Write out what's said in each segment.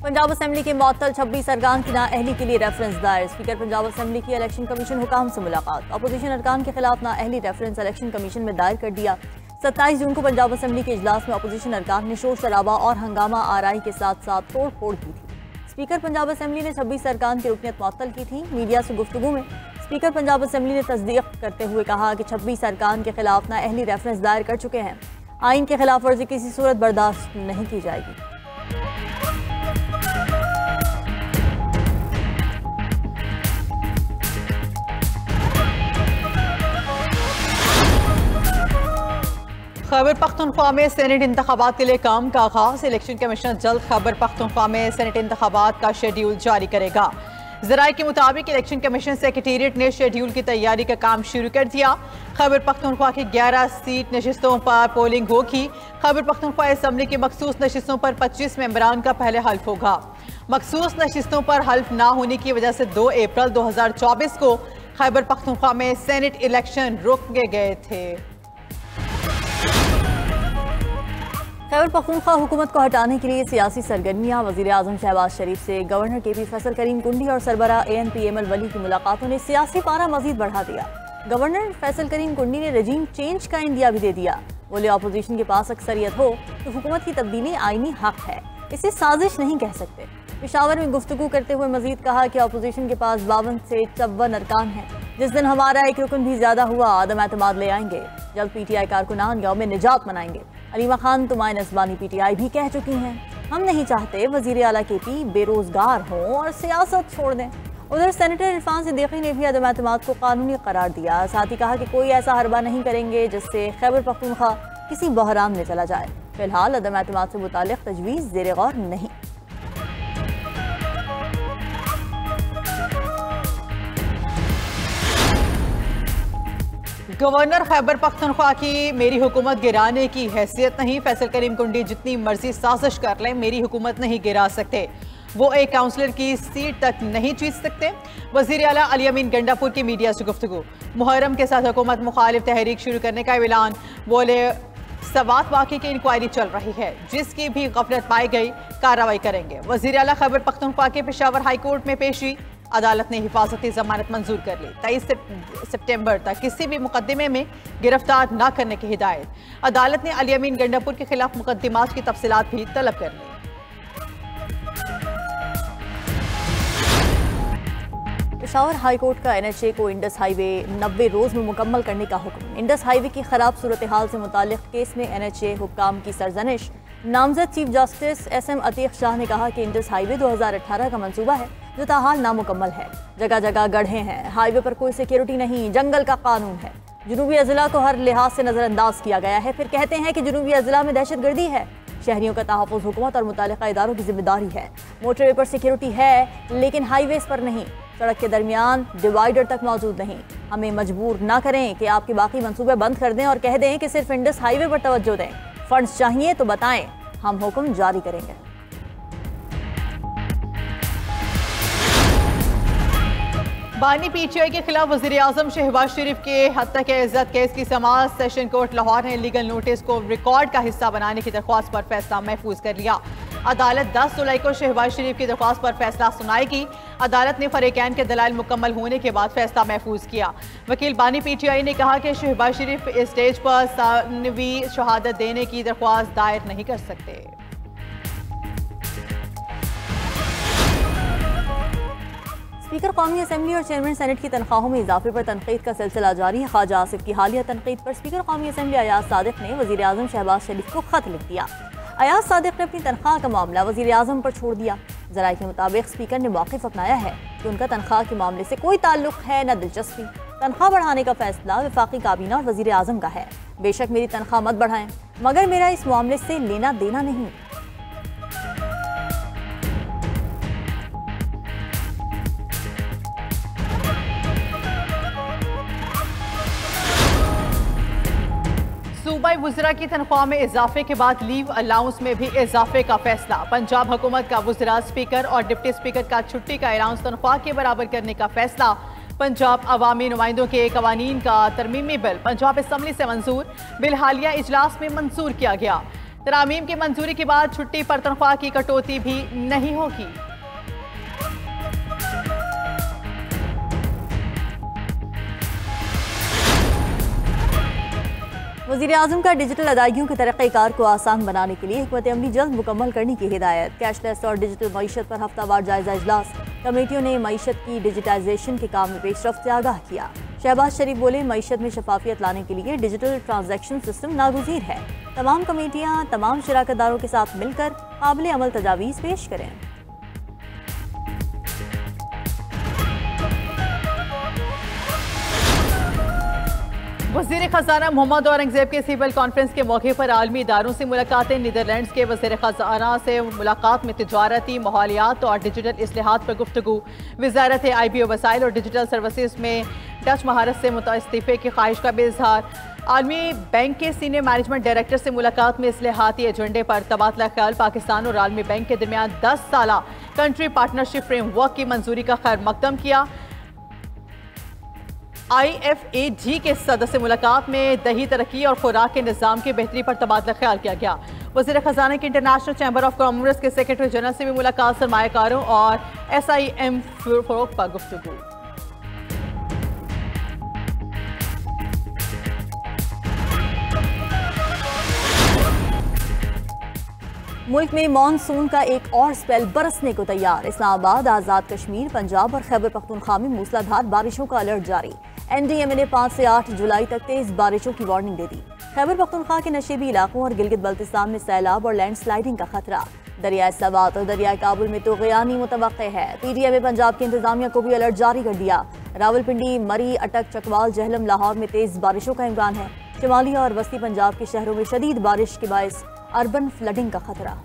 Punjab assembly के मुअत्तल 26 अरकान की नाअहली के लिए रेफरेंस दायर। स्पीकर पंजाब असेंबली की इलेक्शन कमीशन हुकाम से मुलाकात। अपोजिशन अरकान के खिलाफ नाअहली रेफरेंस इलेक्शन कमीशन में दायर कर दिया। 27 जून को पंजाब असेंबली के इजलास में अपोजिशन अरकान ने शोर शराबा और हंगामा आराई के साथ साथ तोड़ फोड़ की थी। स्पीकर पंजाब असेंबली ने 26 अरकान की रुकनियत मुअत्तल की थी। मीडिया से गुफ्तगू में स्पीकर पंजाब असेंबली ने तस्दीक करते हुए कहा कि 26 अरकान के खिलाफ नाअहली रेफरेंस दायर कर चुके हैं। आइन के खिलाफ वर्जी किसी सूरत बर्दाश्त नहीं की जाएगी। खैबर पख्तूनख्वा में सेनेट इंतखाबात के लिए काम का आगाज। इलेक्शन कमीशन जल्द खैबर पख्तूनख्वा में सेनेट इंतखाबात का शेड्यूल जारी करेगा। ज़राए के मुताबिक इलेक्शन कमीशन सेक्रेटेरिएट ने शेड्यूल की तैयारी का काम शुरू कर दिया। खैबर पख्तूनख्वा की 11 सीट नशिस्तों पर पोलिंग होगी। खैबर पख्तूनख्वा असम्बली की मखसूस नशिस्तों पर 25 मेंबरान का पहले हल्फ होगा। मखसूस नशिस्तों पर हल्फ ना होने की वजह से 2 अप्रैल 2024 को खैबर पख्तूनख्वा में सेनेट इलेक्शन रुक गए थे। खैबर पख्तूनख्वा हुकूमत को हटाने के लिए सियासी सरगर्मियां। वज़ीर आज़म शहबाज शरीफ से गवर्नर KP फैसल करीम कुंडी और सरबरा ANP एमल वली की मुलाकातों ने सियासी पारा मजीद बढ़ा दिया। गवर्नर फैसल करीम कुंडी ने रजीम चेंज का इंदिया भी दे दिया। बोले अपोजिशन के पास अक्सरियत हो तो हुकूमत की तब्दीली आईनी हक है, इसे साजिश नहीं कह सकते। पेशावर में गुफ्तगू करते हुए मजीद कहा कि अपोजिशन के पास 52 से 54 अरकान हैं। जिस दिन हमारा एक रुकन भी ज्यादा हुआ आदम एतमाद ले आएंगे। जल्द PTI कारकुनान गाँव में निजात मनाएंगे। अलीमा खान तुमाय नस्बानी PTI भी कह चुकी हैं, हम नहीं चाहते वजीर आला KP बेरोजगार हों और सियासत छोड़ दें। उधर सेनेटर इरफान सिद्दीकी ने भी अदम एतमाद को कानूनी करार दिया। साथ ही कहा कि कोई ऐसा हरबा नहीं करेंगे जिससे खैबर पख्तूनख्वा किसी बहरान में चला जाए। फिलहाल अदम एतमाद से मुताल्लिक तजवीज़ ज़ेर गौर नहीं। गवर्नर खैबर पख्तूनख्वा की मेरी हुकूमत गिराने की हैसियत नहीं। फैसल करीम कुंडी जितनी मर्जी साजिश कर लें मेरी हुकूमत नहीं गिरा सकते। वो एक काउंसलर की सीट तक नहीं जीत सकते। वज़ीर आला अली अमीन गंडापुर की मीडिया से गुफ्तगू। मुहर्रम के साथ हुकूमत मुखालिफ तहरीक शुरू करने का ऐलान। बोले सवात वाक़े की इंक्वायरी चल रही है, जिसकी भी गफलत पाई गई कार्रवाई करेंगे। वज़ीर आला खैबर पख्तूनख्वा के पेशावर हाई कोर्ट में पेशी। अदालत ने हिफाजती जमानत मंजूर कर ली। 23 सितंबर तक किसी भी मुकदमे में गिरफ्तार न करने की हिदायत। अदालत ने अली अमीन गंडापुर के खिलाफ मुकदमात की तफसीलात भी तलब कर ली। पेशावर हाई कोर्ट का NHA को इंडस हाईवे 90 रोज में मुकम्मल करने का हुक्म। इंडस हाईवे की खराब सूरत हाल से मुताल्लिक केस में NHA हुक्काम की सरजनिश। नामजद chief justice SM Atiq Shah ने कहा कि इंडस हाईवे 2018 का मंसूबा है जो ताहाल नामुकम्मल है। जगह जगह गड्ढे हैं, हाईवे पर कोई सिक्योरिटी नहीं, जंगल का कानून है। जनूबी अजला को हर लिहाज से नज़रअंदाज किया गया है। फिर कहते हैं कि जनूबी अजला में दहशतगर्दी है। शहरियों का तहफ़्फ़ुज़ हुकूमत और मुतालिका इदारों की जिम्मेदारी है। मोटरवे पर सिक्योरिटी है लेकिन हाईवेज पर नहीं। सड़क के दरमियान डिवाइडर तक मौजूद नहीं। हमें मजबूर ना करें कि आपके बाकी मंसूबे बंद कर दें और कह दें कि सिर्फ इंडस हाईवे पर तवज्जो दें। फंड्स चाहिए तो बताएं, हम हुक्म जारी करेंगे। बानी PTI के खिलाफ वज़ीर आज़म शहबाज शरीफ के हत्या के इज्जत केस की समाअत। सेशन कोर्ट लाहौर ने लीगल नोटिस को रिकॉर्ड का हिस्सा बनाने की दरख्वास्त पर फैसला महफूज कर लिया। अदालत 10 जुलाई को शहबाज शरीफ की दरख्वास्त पर फैसला सुनाएगी। अदालत ने फरीकैन के दलाइल मुकम्मल होने के बाद फैसला महफूज किया। वकील बानी PTI ने कहा कि शहबाज शरीफ इस स्टेज पर सानवी शहादत देने की दरख्वास्त दायर नहीं कर सकते। स्पीकर कौमी असेंबली और चेयरमैन सेनेट की तनख्वाहों में इजाफे पर तनकीद का सिलसिला जारी है। ख्वाजा आसिफ की हालिया तनकीद पर स्पीकर कौमी असेंबली अयाज सादिक ने वज़ीर आज़म शहबाज शरीफ को खत लिख दिया। अयाज सादिक ने अपनी तनख्वाह का मामला वज़ीर आज़म पर छोड़ दिया। ज़राए के मुताबिक स्पीकर ने मौक़िफ़ अपनाया है कि उनका तनख्वाह के मामले से कोई ताल्लुक है न दिलचस्पी। तनख्वाह बढ़ाने का फैसला वफाकी काबीना और वज़ीर आज़म का है। बेशक मेरी तनख्वाह मत बढ़ाएं, मगर मेरा इस मामले से लेना देना नहीं। सूबाई वुज़रा की तनख्वाह में इजाफे के बाद लीव अलाउंस में भी इजाफे का फैसला। पंजाब हुकूमत का वुज़रा, स्पीकर और डिप्टी स्पीकर का छुट्टी का अलाउंस तनख्वाह के बराबर करने का फैसला। पंजाब अवामी नुमाइंदों के कवानीन का तरमीमी बिल पंजाब असम्बली से मंजूर। बिल हालिया इजलास में मंजूर किया गया। तरामीम की मंजूरी के बाद छुट्टी पर तनख्वाह की कटौती भी नहीं होगी। वज़ीर-ए-आज़म का डिजिटल अदायगियों की तरक्कीकार को आसान बनाने के लिए हिकमत अमली जल्द मुकम्मल करने की हिदायत। कैशलेस और डिजिटल मईशत पर हफ्तावार जायजा इजलास। कमेटियों ने मईशत की डिजिटाइजेशन के काम में पेशरफ्त से आगाह किया। शहबाज शरीफ बोले, मईशत में शफाफियत लाने के लिए डिजिटल ट्रांजैक्शन सिस्टम नागुज़ीर है। तमाम कमेटियाँ तमाम शराकतदारों के साथ मिलकर काबिल अमल तजावीज़ पेश करें। वज़ीर ख़ज़ाना मोहम्मद औरंगज़ेब के सिविल कॉन्फ्रेंस के मौके पर आलमी इदारों से मुलाकातें। नीदरलैंड्स के वज़ीर ख़ज़ाना से मुलाकात में तिजारती माहौलियात और डिजिटल इस्लाहात पर गुफ्तगू। वज़ारत IBO वसाइल और डिजिटल सर्विसेज में डच महारत से इस्तीफ़े की ख्वाहिश का भी इजहार। आलमी बैंक के सीनियर मैनेजमेंट डायरेक्टर से मुलाकात में इस्लाहाती एजेंडे पर तबादला ख्याल। पाकिस्तान और आलमी बैंक के दरमियान 10 साला कंट्री पार्टनरशिप फ्रेमवर्क की मंजूरी का खैर मकदम किया। IFAG के सदस्य से मुलाकात में दही तरक्की और खुराक के निज़ाम की बेहतरी पर तबादला ख्याल किया गया। वज़ीर ख़ज़ाना की इंटरनेशनल चैम्बर ऑफ कॉमर्स के सेक्रेटरी जनरल से भी मुलाकात। सरमायाकारों और SIM फ़रोग़ पर गुफ्तगू। मुल्क में मानसून का एक और स्पेल बरसने को तैयार। इस्लामाबाद, आज़ाद कश्मीर, पंजाब और खैबर पख्तूनख्वा में मूसलाधार बारिशों का अलर्ट जारी। NDMA ने 5 से 8 जुलाई तक तेज बारिशों की वार्निंग दे दी। खैबर पख्तूनख्वा के नशेबी इलाकों और गिलगित बल्तिस्तान में सैलाब और लैंडस्लाइडिंग का खतरा। दरियाए सवात और दरियाए काबुल में तूग़यानी मुतवक्के है। PTI पंजाब की इंतजामिया को भी अलर्ट जारी कर दिया। रावलपिंडी, मरी, अटक, चकवाल, जहलम, लाहौर में तेज बारिशों का इम्कान है। शिमाली और वस्ती पंजाब के शहरों में शदीद बारिश के बायस अर्बन फ्लडिंग का खतरा।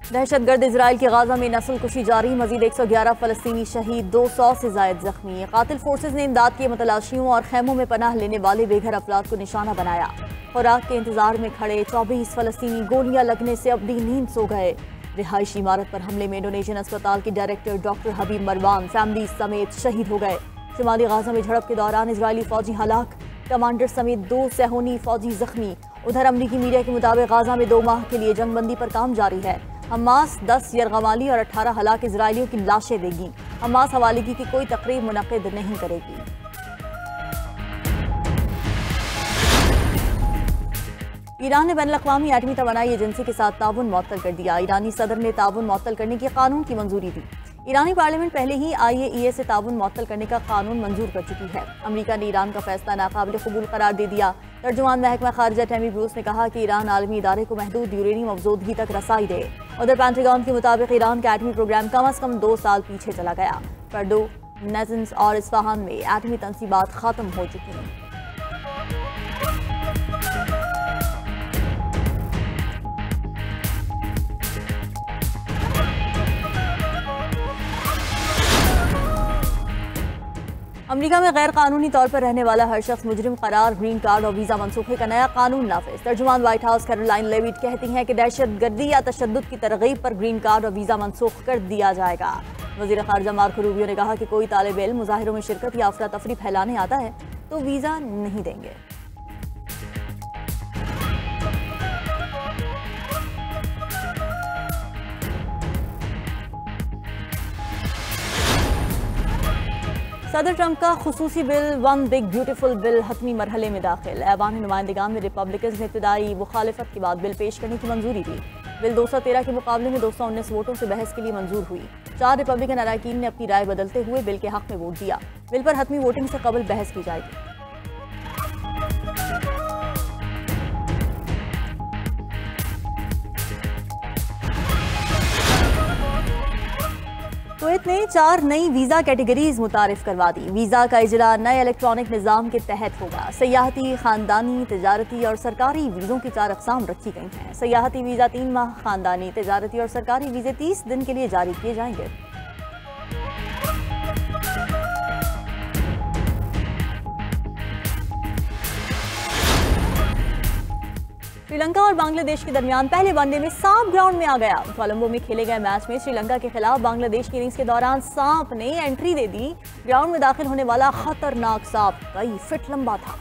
दहशतगर्द इजराइल की गाजा में नस्ल कुशी जारी। मजीद 111 फलस्तीनी शहीद, 200 से जायद जख्मी। कातिल फोर्सेज ने इमदाद के मुतलाशियों और खैमों में पनाह लेने वाले बेघर अफराद को निशाना बनाया। खुराक के इंतजार में खड़े 24 फलस्तीनी गोलियां लगने से अपनी नींद सो गए। रिहायशी इमारत पर हमले में इंडोनेशियन अस्पताल के डायरेक्टर डॉक्टर हबीब मरवान फैमिली समेत शहीद हो गए। शिमाली गाजा में झड़प के दौरान इजरायली फौजी हलाक, कमांडर समेत 2 सैहोनी फौजी जख्मी। उधर अमरीकी मीडिया के मुताबिक गाजा में 2 माह के लिए जंगबंदी पर काम जारी है। हमास 10 यरगमाली और 18 हलाक इजरायलियों की लाशें देगी। हमास हवालगी की कोई तकरीब मुनक्किद नहीं करेगी। ईरान ने बैनुल-अक़वामी एटमी तवानाई एजेंसी के साथ ताउन मुअत्तल कर दिया। ईरानी सदर ने ताउन मुअत्तल करने के कानून की मंजूरी दी। ईरानी पार्लियामेंट पहले ही IAEA से ताउन मुअत्तल करने का कानून मंजूर कर चुकी है। अमेरिका ने ईरान का फैसला नाकाबिल कबूल करार दे दिया। तर्जुमान महकमा खारिजा टैमी ब्रूस ने कहा कि ईरान आलमी इदारे को महदूद यूरेनियम अफजोदगी तक रसाई दे। उधर पेंटागन के मुताबिक ईरान का एटमी प्रोग्राम कम अज कम 2 साल पीछे चला गया। फर्दो, नेतन्स और इस्फहान में एटमी तंसीबात खत्म हो चुकी हैं। अमेरिका में गैर कानूनी तौर पर रहने वाला हर शख्स मुजरिम करार। ग्रीन कार्ड और वीजा मनसूखे का नया कानून नाफिज। तर्जुमान व्हाइट हाउस कैरोलाइन लेविट कहती हैं कि दहशतगर्दी या तशद्दुद की तरगीब पर ग्रीन कार्ड और वीजा मनसूख कर दिया जाएगा। वज़ीर ख़ारिजा मार्को रूबियो ने कहा कि कोई तालिब इल्म मुजाहिरों में शिरकत या अफरा तफरी फैलाने आता है तो वीजा नहीं देंगे। सदर ट्रंप का खुसूसी bill one big beautiful bill हतमी मरहले में दाखिल। ऐवान नुमाइंदगान में रिपब्लिकन्स ने इब्तिदाई मुखालिफत के बाद बिल पेश करने की मंजूरी दी। बिल 213 के मुकाबले में 219 वोटों से बहस के लिए मंजूर हुई। 4 रिपब्लिकन अरकान ने अपनी राय बदलते हुए बिल के हक में वोट दिया। बिल पर हतमी वोटिंग से कबल बहस की जाएगी। कुवैत ने 4 नई वीज़ा कैटेगरीज मुतारिफ करवा दी। वीज़ा का इजरा नए इलेक्ट्रॉनिक निज़ाम के तहत होगा। सयाहती, खानदानी, तजारती और सरकारी वीज़ों की 4 अक़साम रखी गई हैं। सयाहती वीज़ा 3 माह, खानदानी, तजारती और सरकारी वीज़े 30 दिन के लिए जारी किए जाएंगे। श्रीलंका और बांग्लादेश के दरमियान पहले वनडे में सांप ग्राउंड में आ गया। कोलंबो में खेले गए मैच में श्रीलंका के खिलाफ बांग्लादेश की इनिंग्स के दौरान सांप ने एंट्री दे दी। ग्राउंड में दाखिल होने वाला खतरनाक सांप कई फीट लंबा था।